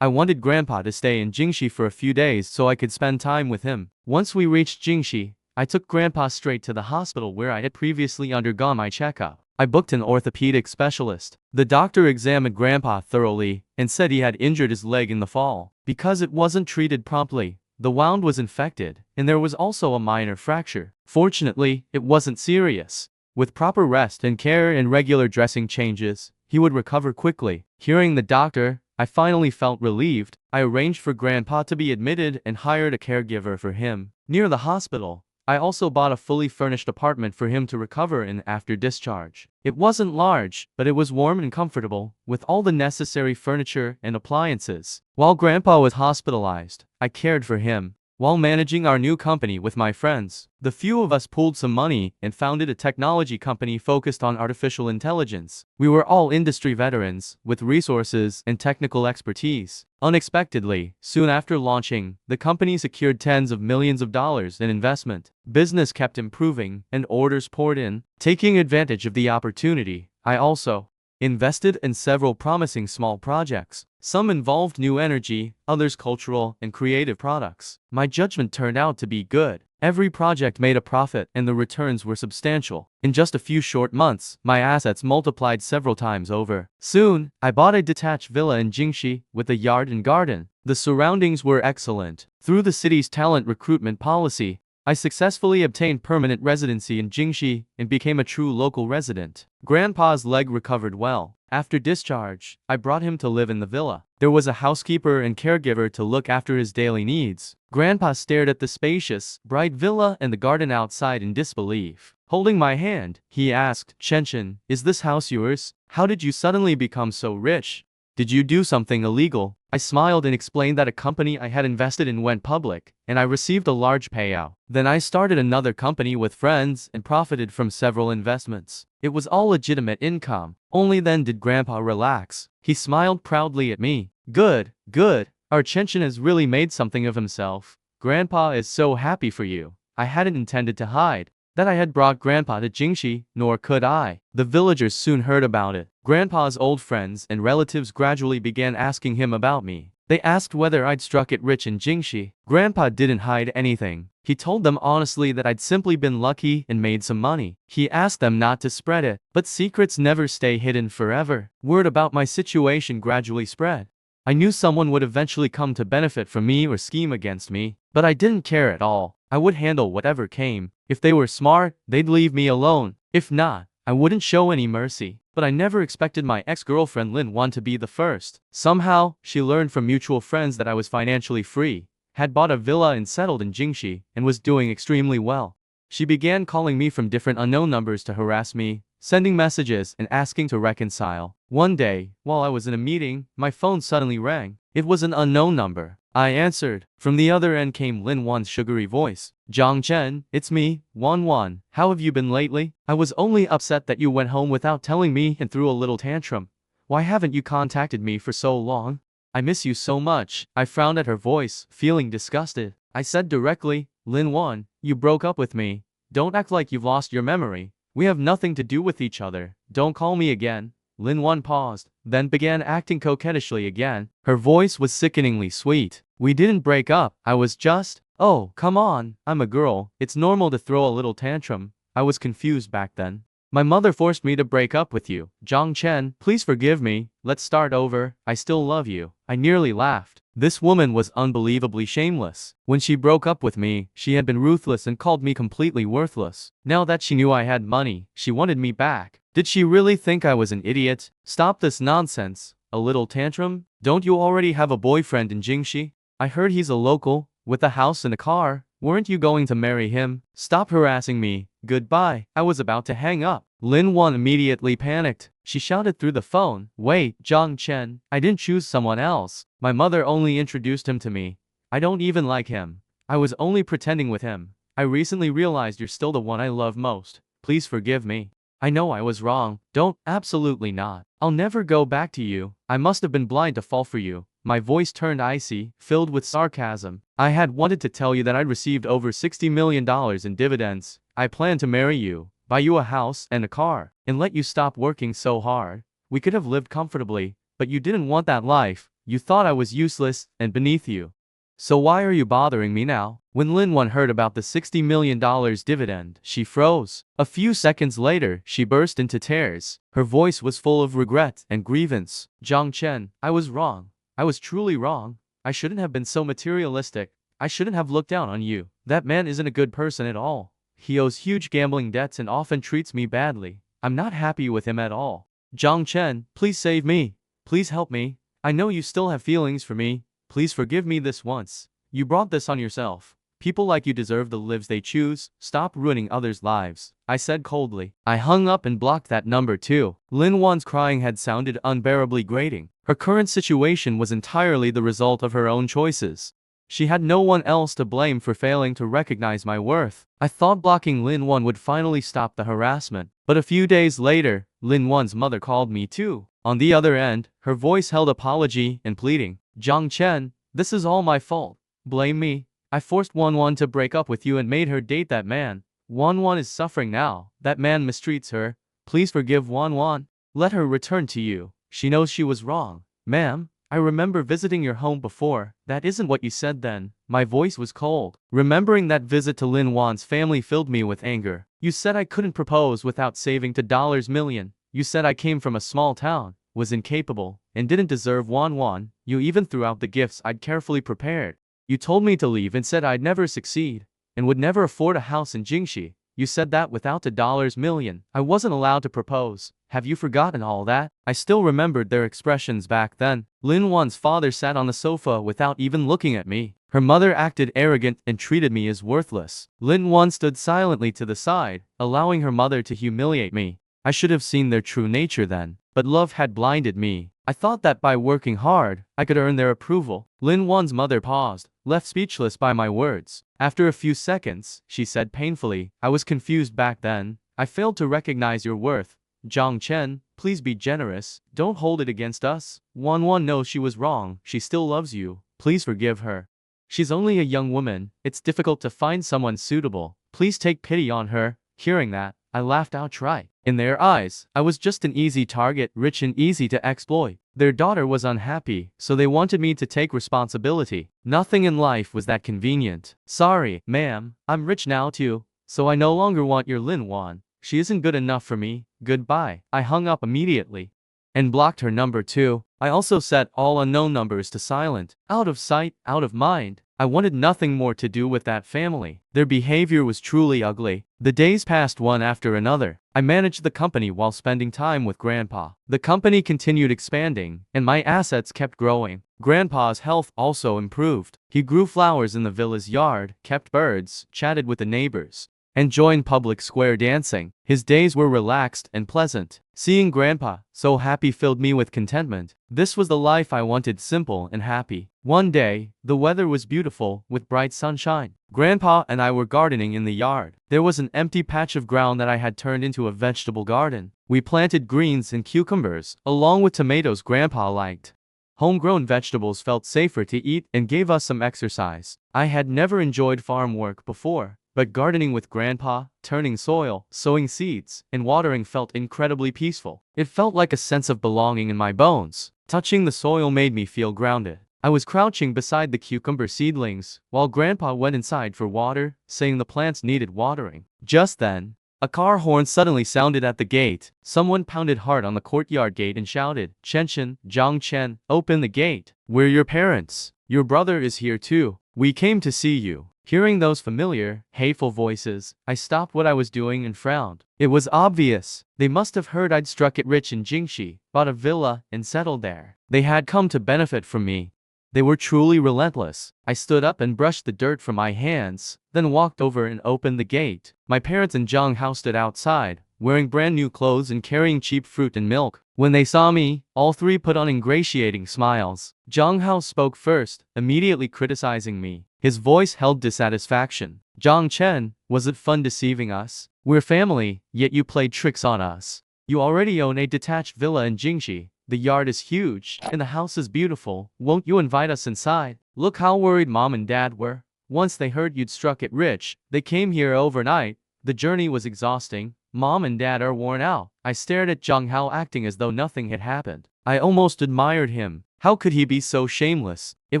I wanted Grandpa to stay in Jingxi for a few days so I could spend time with him. Once we reached Jingxi, I took Grandpa straight to the hospital where I had previously undergone my checkup. I booked an orthopedic specialist. The doctor examined Grandpa thoroughly and said he had injured his leg in the fall. Because it wasn't treated promptly, the wound was infected, and there was also a minor fracture. Fortunately, it wasn't serious. With proper rest and care and regular dressing changes, he would recover quickly. Hearing the doctor, I finally felt relieved. I arranged for Grandpa to be admitted and hired a caregiver for him. Near the hospital, I also bought a fully furnished apartment for him to recover in after discharge. It wasn't large, but it was warm and comfortable, with all the necessary furniture and appliances. While Grandpa was hospitalized, I cared for him. While managing our new company with my friends, the few of us pooled some money and founded a technology company focused on artificial intelligence. We were all industry veterans, with resources and technical expertise. Unexpectedly, soon after launching, the company secured tens of millions of dollars in investment. Business kept improving, and orders poured in. Taking advantage of the opportunity, I also invested in several promising small projects. Some involved new energy, others cultural and creative products. My judgment turned out to be good. Every project made a profit and the returns were substantial. In just a few short months, my assets multiplied several times over. Soon, I bought a detached villa in Jingxi with a yard and garden. The surroundings were excellent. Through the city's talent recruitment policy, I successfully obtained permanent residency in Jingxi and became a true local resident. Grandpa's leg recovered well. After discharge, I brought him to live in the villa. There was a housekeeper and caregiver to look after his daily needs. Grandpa stared at the spacious, bright villa and the garden outside in disbelief. Holding my hand, he asked, Chen, is this house yours? How did you suddenly become so rich? Did you do something illegal? I smiled and explained that a company I had invested in went public, and I received a large payout. Then I started another company with friends and profited from several investments. It was all legitimate income. Only then did Grandpa relax. He smiled proudly at me. Good, good. Our Chen has really made something of himself. Grandpa is so happy for you. I hadn't intended to hide that I had brought Grandpa to Jingxi, nor could I. The villagers soon heard about it. Grandpa's old friends and relatives gradually began asking him about me. They asked whether I'd struck it rich in Jingxi. Grandpa didn't hide anything. He told them honestly that I'd simply been lucky and made some money. He asked them not to spread it, but secrets never stay hidden forever. Word about my situation gradually spread. I knew someone would eventually come to benefit from me or scheme against me, but I didn't care at all. I would handle whatever came. If they were smart, they'd leave me alone. If not, I wouldn't show any mercy. But I never expected my ex-girlfriend Lin Wan to be the first. Somehow, she learned from mutual friends that I was financially free, had bought a villa and settled in Jingxi, and was doing extremely well. She began calling me from different unknown numbers to harass me, sending messages and asking to reconcile. One day, while I was in a meeting, my phone suddenly rang. It was an unknown number. I answered. From the other end came Lin Wan's sugary voice. Jiang Chen, it's me, Wan. How have you been lately? I was only upset that you went home without telling me and threw a little tantrum. Why haven't you contacted me for so long? I miss you so much. I frowned at her voice, feeling disgusted. I said directly, Lin Wan, you broke up with me. Don't act like you've lost your memory. We have nothing to do with each other. Don't call me again. Lin Wan paused, then began acting coquettishly again. Her voice was sickeningly sweet. We didn't break up. I was just, oh, come on. I'm a girl. It's normal to throw a little tantrum. I was confused back then. My mother forced me to break up with you. Jiang Chen, please forgive me. Let's start over. I still love you. I nearly laughed. This woman was unbelievably shameless. When she broke up with me, she had been ruthless and called me completely worthless. Now that she knew I had money, she wanted me back. Did she really think I was an idiot? Stop this nonsense. A little tantrum? Don't you already have a boyfriend in Jingxi? I heard he's a local, with a house and a car. Weren't you going to marry him? Stop harassing me. Goodbye. I was about to hang up. Lin Wan immediately panicked. She shouted through the phone. Wait, Jiang Chen, I didn't choose someone else. My mother only introduced him to me. I don't even like him. I was only pretending with him. I recently realized you're still the one I love most. Please forgive me. I know I was wrong. Don't, absolutely not. I'll never go back to you. I must have been blind to fall for you. My voice turned icy, filled with sarcasm. I had wanted to tell you that I'd received over $60 million in dividends. I planned to marry you, buy you a house and a car, and let you stop working so hard. We could have lived comfortably, but you didn't want that life. You thought I was useless and beneath you. So why are you bothering me now? When Lin Wan heard about the $60 million dividend, she froze. A few seconds later, she burst into tears. Her voice was full of regret and grievance. Jiang Chen, I was wrong. I was truly wrong. I shouldn't have been so materialistic. I shouldn't have looked down on you. That man isn't a good person at all. He owes huge gambling debts and often treats me badly. I'm not happy with him at all. Jiang Chen, please save me. Please help me. I know you still have feelings for me. Please forgive me this once. You brought this on yourself. People like you deserve the lives they choose. Stop ruining others' lives, I said coldly. I hung up and blocked that number too. Lin Wan's crying had sounded unbearably grating. Her current situation was entirely the result of her own choices. She had no one else to blame for failing to recognize my worth. I thought blocking Lin Wan would finally stop the harassment. But a few days later, Lin Wan's mother called me too. On the other end, her voice held apology and pleading. Jiang Chen, this is all my fault. Blame me. I forced Wan to break up with you and made her date that man. Wan is suffering now. That man mistreats her. Please forgive Wan. Let her return to you. She knows she was wrong. Ma'am, I remember visiting your home before. That isn't what you said then. My voice was cold. Remembering that visit to Lin Wan's family filled me with anger. You said I couldn't propose without saving to million. You said I came from a small town, was incapable, and didn't deserve Wan. You even threw out the gifts I'd carefully prepared. You told me to leave and said I'd never succeed, and would never afford a house in Jingxi. You said that without the million, I wasn't allowed to propose. Have you forgotten all that? I still remembered their expressions back then. Lin Wan's father sat on the sofa without even looking at me. Her mother acted arrogant and treated me as worthless. Lin Wan stood silently to the side, allowing her mother to humiliate me. I should have seen their true nature then, but love had blinded me. I thought that by working hard, I could earn their approval. Lin Wan's mother paused, left speechless by my words. After a few seconds, she said painfully, I was confused back then. I failed to recognize your worth. Jiang Chen, please be generous. Don't hold it against us. Wan knows she was wrong. She still loves you. Please forgive her. She's only a young woman. It's difficult to find someone suitable. Please take pity on her. Hearing that, I laughed outright. In their eyes, I was just an easy target, rich and easy to exploit. Their daughter was unhappy, so they wanted me to take responsibility. Nothing in life was that convenient. Sorry, ma'am, I'm rich now too, so I no longer want your Lin Wan. She isn't good enough for me. Goodbye. I hung up immediately and blocked her number too. I also set all unknown numbers to silent. Out of sight, out of mind. I wanted nothing more to do with that family. Their behavior was truly ugly. The days passed one after another. I managed the company while spending time with Grandpa. The company continued expanding, and my assets kept growing. Grandpa's health also improved. He grew flowers in the villa's yard, kept birds, chatted with the neighbors, and joined public square dancing. His days were relaxed and pleasant. Seeing Grandpa so happy filled me with contentment. This was the life I wanted, simple and happy. One day, the weather was beautiful, with bright sunshine. Grandpa and I were gardening in the yard. There was an empty patch of ground that I had turned into a vegetable garden. We planted greens and cucumbers, along with tomatoes Grandpa liked. Homegrown vegetables felt safer to eat and gave us some exercise. I had never enjoyed farm work before, but gardening with Grandpa, turning soil, sowing seeds, and watering felt incredibly peaceful. It felt like a sense of belonging in my bones. Touching the soil made me feel grounded. I was crouching beside the cucumber seedlings, while Grandpa went inside for water, saying the plants needed watering. Just then, a car horn suddenly sounded at the gate. Someone pounded hard on the courtyard gate and shouted, "Chen, Jiang Chen, open the gate. We're your parents. Your brother is here too. We came to see you." Hearing those familiar, hateful voices, I stopped what I was doing and frowned. It was obvious. They must have heard I'd struck it rich in Jingxi, bought a villa, and settled there. They had come to benefit from me. They were truly relentless. I stood up and brushed the dirt from my hands, then walked over and opened the gate. My parents and Zhang Hao stood outside, wearing brand new clothes and carrying cheap fruit and milk. When they saw me, all three put on ingratiating smiles. Zhang Hao spoke first, immediately criticizing me. His voice held dissatisfaction. "Jiang Chen, was it fun deceiving us? We're family, yet you played tricks on us. You already own a detached villa in Jingxi. The yard is huge, and the house is beautiful. Won't you invite us inside? Look how worried Mom and Dad were. Once they heard you'd struck it rich, they came here overnight. The journey was exhausting. Mom and Dad are worn out." I stared at Zhang Hao, acting as though nothing had happened. I almost admired him. How could he be so shameless? It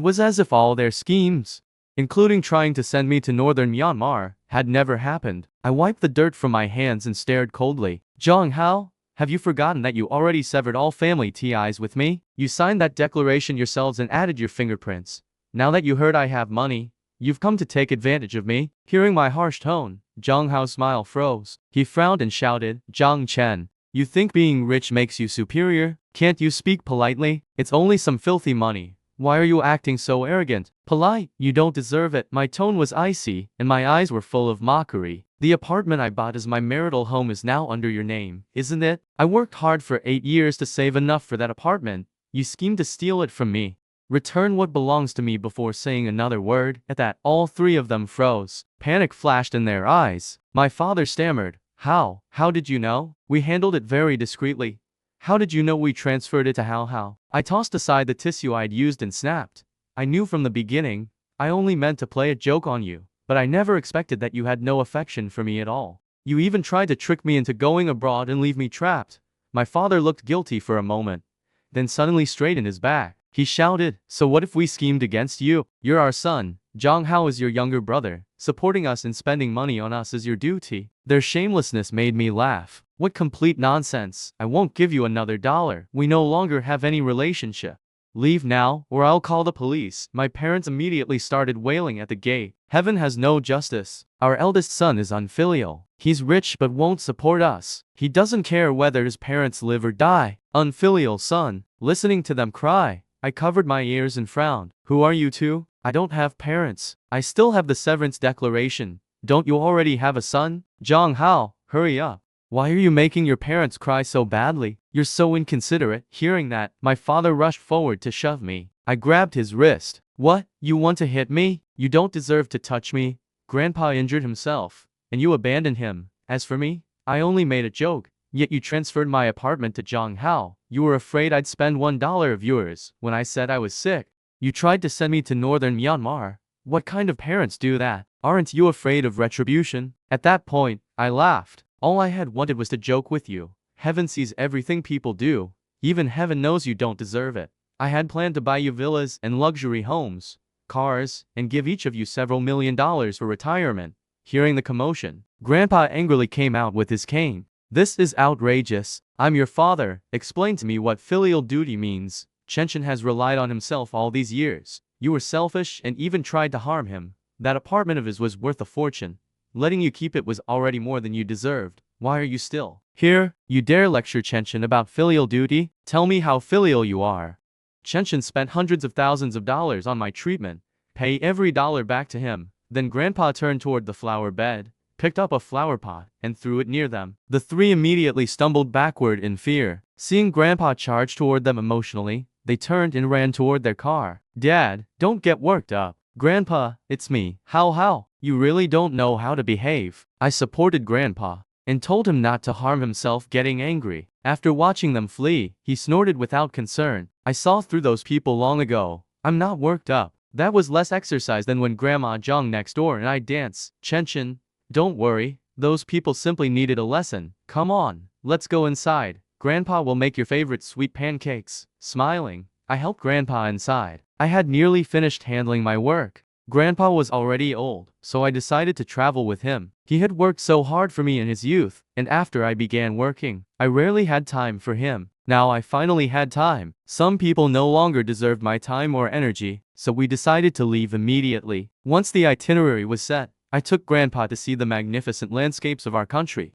was as if all their schemes, including trying to send me to northern Myanmar, had never happened. I wiped the dirt from my hands and stared coldly. "Zhang Hao, have you forgotten that you already severed all family ties with me? You signed that declaration yourselves and added your fingerprints. Now that you heard I have money, you've come to take advantage of me?" Hearing my harsh tone, Zhang Hao's smile froze. He frowned and shouted, "Jiang Chen, you think being rich makes you superior? Can't you speak politely? It's only some filthy money. Why are you acting so arrogant? Polite? You don't deserve it." My tone was icy, and my eyes were full of mockery. "The apartment I bought as my marital home is now under your name, isn't it? I worked hard for 8 years to save enough for that apartment. You schemed to steal it from me. Return what belongs to me before saying another word." At that, all three of them froze. Panic flashed in their eyes. My father stammered, How did you know? We handled it very discreetly. How did you know we transferred it to How? I tossed aside the tissue I'd used and snapped. "I knew from the beginning. I only meant to play a joke on you. But I never expected that you had no affection for me at all. You even tried to trick me into going abroad and leave me trapped." My father looked guilty for a moment, then suddenly straightened his back. He shouted, "So what if we schemed against you? You're our son. Zhang Hao is your younger brother. Supporting us and spending money on us is your duty." Their shamelessness made me laugh. What complete nonsense. "I won't give you another dollar. We no longer have any relationship. Leave now, or I'll call the police." My parents immediately started wailing at the gate. "Heaven has no justice. Our eldest son is unfilial. He's rich but won't support us. He doesn't care whether his parents live or die. Unfilial son." Listening to them cry, I covered my ears and frowned. "Who are you two? I don't have parents. I still have the severance declaration. Don't you already have a son? Zhang Hao, hurry up. Why are you making your parents cry so badly? You're so inconsiderate." Hearing that, my father rushed forward to shove me. I grabbed his wrist. "What? You want to hit me? You don't deserve to touch me. Grandpa injured himself, and you abandoned him. As for me, I only made a joke. Yet you transferred my apartment to Zhang Hao. You were afraid I'd spend $1 of yours when I said I was sick. You tried to send me to northern Myanmar. What kind of parents do that? Aren't you afraid of retribution? At that point, I laughed. All I had wanted was to joke with you. Heaven sees everything people do. Even heaven knows you don't deserve it. I had planned to buy you villas and luxury homes, cars, and give each of you several $1,000,000 for retirement. Hearing the commotion, Grandpa angrily came out with his cane. This is outrageous. I'm your father. Explain to me what filial duty means. Jiang Chen has relied on himself all these years. You were selfish and even tried to harm him. That apartment of his was worth a fortune. Letting you keep it was already more than you deserved. Why are you still here? You dare lecture Jiang Chen about filial duty? Tell me how filial you are. Jiang Chen spent hundreds of thousands of dollars on my treatment. Pay every dollar back to him. Then Grandpa turned toward the flower bed, picked up a flower pot, and threw it near them. The three immediately stumbled backward in fear. Seeing Grandpa charge toward them emotionally, they turned and ran toward their car. Dad, don't get worked up. Grandpa, it's me. How? You really don't know how to behave. I supported Grandpa and told him not to harm himself, getting angry. After watching them flee, he snorted without concern. I saw through those people long ago. I'm not worked up. That was less exercise than when Grandma Jiang next door and I dance. Jiang Chen, don't worry. Those people simply needed a lesson. Come on, let's go inside. Grandpa will make your favorite sweet pancakes. Smiling, I helped Grandpa inside. I had nearly finished handling my work. Grandpa was already old, so I decided to travel with him. He had worked so hard for me in his youth, and after I began working, I rarely had time for him. Now I finally had time. Some people no longer deserved my time or energy, so we decided to leave immediately. Once the itinerary was set, I took Grandpa to see the magnificent landscapes of our country.